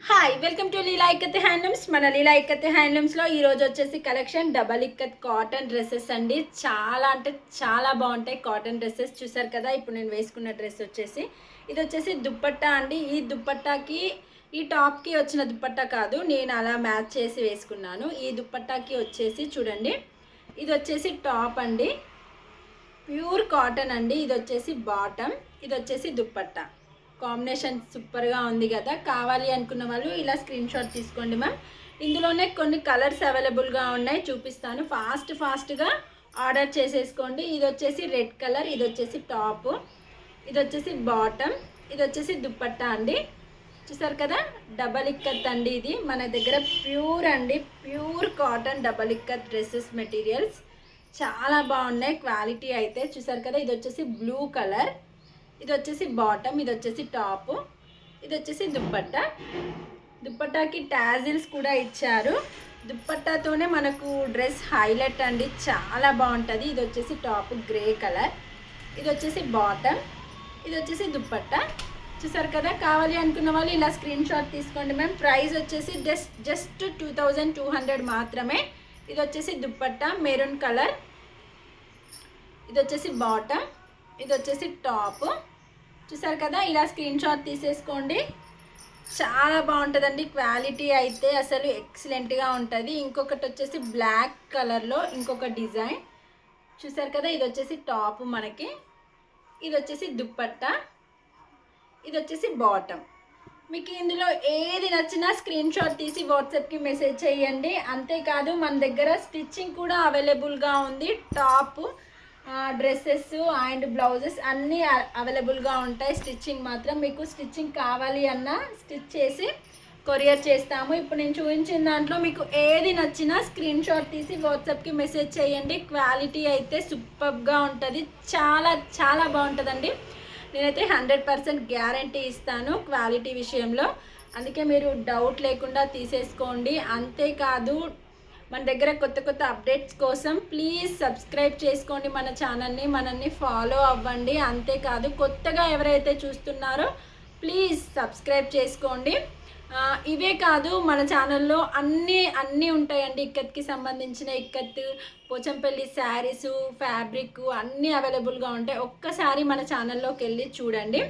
Hi welcome to Leela ikat handlooms. మన లీలా ఇక్కత్ హ్యాండ్లూమ్స్లో ఈరోజు వచ్చేసి collection double ikat cotton dresses అండి. చాలా అంటే చాలా బాగుంటాయి కాటన్ డ్రెస్సెస్. చూసారు కదా, ఇప్పుడు నేను వేసుకున్న డ్రెస్ వచ్చేసి ఇది వచ్చేసి దుప్పట్టా అండి. ఈ దుప్పట్టాకి ఈ టాప్కి వచ్చిన దుప్పట్టా కాదు, నేను అలా మ్యాచ్ చేసి వేసుకున్నాను. ఈ దుప్పట్టాకి వచ్చేసి చూడండి, ఇది వచ్చేసి టాప్ అండి, ప్యూర్ కాటన్ అండి. ఇది వచ్చేసి బాటమ్, ఇది వచ్చేసి దుప్పట్టా. కాంబినేషన్ సూపర్గా ఉంది కదా. కావాలి అనుకున్న వాళ్ళు ఇలా స్క్రీన్ షాట్ తీసుకోండి మ్యామ్. ఇందులోనే కొన్ని కలర్స్ అవైలబుల్గా ఉన్నాయి, చూపిస్తాను. ఫాస్ట్గా ఆర్డర్ చేసేసుకోండి. ఇది వచ్చేసి రెడ్ కలర్, ఇది వచ్చేసి టాప్, ఇది వచ్చేసి బాటమ్, ఇది వచ్చేసి దుప్పట్టా అండి. చూసారు కదా, డబల్ ఇక్కత్ అండి. ఇది మన దగ్గర ప్యూర్ అండి, pure cotton double ikat dresses materials చాలా బాగున్నాయి. క్వాలిటీ అయితే చూసారు కదా. ఇది వచ్చేసి బ్లూ కలర్, ఇది వచ్చేసి బాటమ్, ఇది వచ్చేసి టాప్, ఇది వచ్చేసి దుప్పట్టా. దుప్పట్టాకి టాజిల్స్ కూడా ఇచ్చారు. దుప్పట్టాతోనే మనకు డ్రెస్ హైలైట్ అండి, చాలా బాగుంటుంది. ఇది వచ్చేసి టాప్ గ్రే కలర్, ఇది వచ్చేసి బాటమ్, ఇది వచ్చేసి దుప్పట్టా. చూసారు కదా, కావాలి అనుకున్న వాళ్ళు ఇలా స్క్రీన్ షాట్ తీసుకోండి మ్యామ్. ప్రైస్ వచ్చేసి జస్ట్ 2200 మాత్రమే. ఇది వచ్చేసి దుప్పట్టా మెరూన్ కలర్, ఇది వచ్చేసి బాటమ్, ఇది వచ్చేసి టాప్. చూసారు కదా, ఇలా స్క్రీన్ షాట్ తీసేసుకోండి. చాలా బాగుంటుందండి, క్వాలిటీ అయితే అసలు ఎక్సలెంట్గా ఉంటుంది. ఇంకొకటి వచ్చేసి బ్లాక్ కలర్లో ఇంకొక డిజైన్. చూసారు కదా, ఇది వచ్చేసి టాప్ మనకి, ఇది వచ్చేసి దుప్పట్టా, ఇది వచ్చేసి బాటమ్. మీకు ఇందులో ఏది నచ్చినా స్క్రీన్ షాట్ తీసి వాట్సాప్కి మెసేజ్ చేయండి. అంతేకాదు మన దగ్గర స్టిచ్చింగ్ కూడా అవైలబుల్గా ఉంది. టాప్, డ్రెస్సెస్ అండ్ బ్లౌజెస్ అన్నీ అవైలబుల్గా ఉంటాయి. స్టిచ్చింగ్ మాత్రం మీకు స్టిచ్చింగ్ కావాలి అన్నా స్టిచ్ చేసి కొరియర్ చేస్తాము. ఇప్పుడు నేను చూపించిన దాంట్లో మీకు ఏది నచ్చినా స్క్రీన్ షాట్ తీసి వాట్సాప్కి మెసేజ్ చేయండి. క్వాలిటీ అయితే సూపర్గా ఉంటుంది, చాలా చాలా బాగుంటుందండి. నేనైతే 100% గ్యారంటీ ఇస్తాను క్వాలిటీ విషయంలో. అందుకే మీరు డౌట్ లేకుండా తీసేసుకోండి. అంతేకాదు మన దగ్గర కొత్త అప్డేట్స్ కోసం ప్లీజ్ సబ్స్క్రైబ్ చేసుకోండి మన ఛానల్ని, మనల్ని ఫాలో అవ్వండి. అంతేకాదు కొత్తగా ఎవరైతే చూస్తున్నారో ప్లీజ్ సబ్స్క్రైబ్ చేసుకోండి. ఇవే కాదు, మన ఛానల్లో అన్నీ ఉంటాయండి. ఇక్కత్కి సంబంధించిన ఇక్కత్, పోచంపల్లి శారీసు, ఫ్యాబ్రిక్ అన్నీ అవైలబుల్గా ఉంటాయి. ఒక్కసారి మన ఛానల్లోకి వెళ్ళి చూడండి.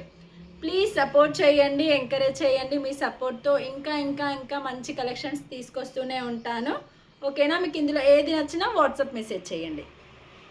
ప్లీజ్ సపోర్ట్ చేయండి, ఎంకరేజ్ చేయండి. మీ సపోర్ట్తో ఇంకా మంచి కలెక్షన్స్ తీసుకొస్తూనే ఉంటాను. ఓకేనా? మీకు ఇందులో ఏది నచ్చినా వాట్సాప్ మెసేజ్ చేయండి.